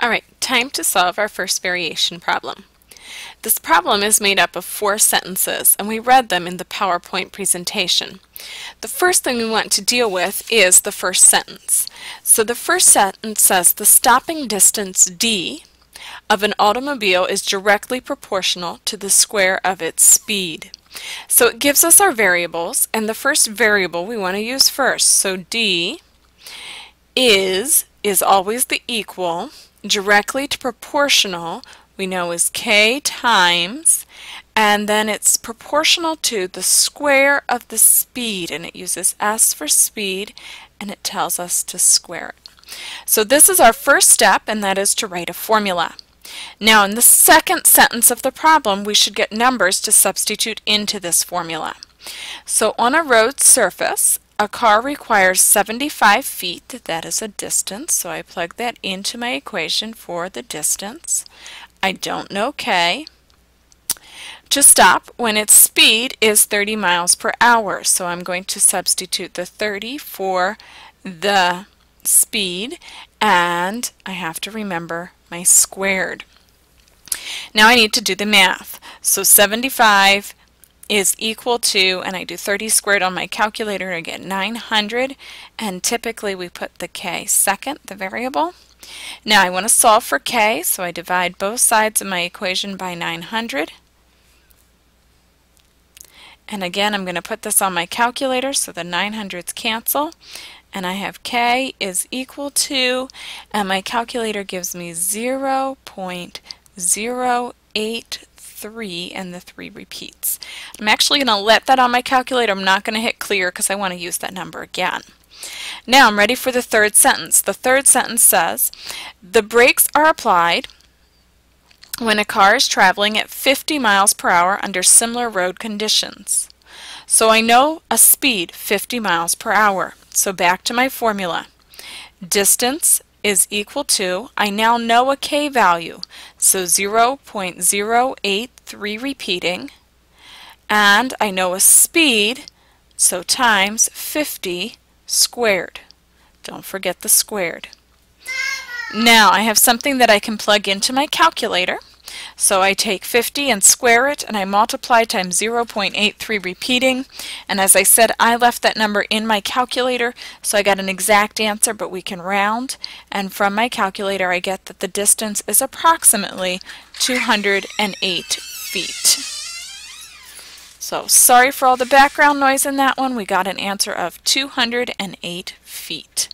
Alright, time to solve our first variation problem. This problem is made up of 4 sentences, and we read them in the PowerPoint presentation. The first thing we want to deal with is the first sentence. So the first sentence says the stopping distance d of an automobile is directly proportional to the square of its speed. So it gives us our variables, and the first variable we want to use first. So d is always the equal. Directly to proportional we know is k times, and then it's proportional to the square of the speed, and it uses s for speed, and it tells us to square it. So this is our first step, and that is to write a formula. Now in the second sentence of the problem we should get numbers to substitute into this formula. So on a road surface a car requires 75 feet, that is a distance, so I plug that into my equation for the distance. I don't know k. To stop when its speed is 30 miles per hour, so I'm going to substitute the 30 for the speed, and I have to remember my squared. Now I need to do the math. So 75 is equal to, and I do 30 squared on my calculator and I get 900, and typically we put the k second, the variable. Now I want to solve for k, so I divide both sides of my equation by 900. And again I'm going to put this on my calculator so the 900s cancel, and I have k is equal to, and my calculator gives me 0.083, and the 3 repeats. I'm actually going to let that on my calculator. I'm not going to hit clear because I want to use that number again. Now I'm ready for the third sentence. The third sentence says the brakes are applied when a car is traveling at 50 miles per hour under similar road conditions. So I know a speed 50 miles per hour. So back to my formula. Distance is equal to, I now know a k value, so 0.083 repeating, and I know a speed, so times 50 squared. Don't forget the squared. Now I have something that I can plug into my calculator. So I take 50 and square it, and I multiply times 0.83 repeating, and as I said, I left that number in my calculator, so I got an exact answer, but we can round, and from my calculator I get that the distance is approximately 208 feet. So sorry for all the background noise in that one. We got an answer of 208 feet.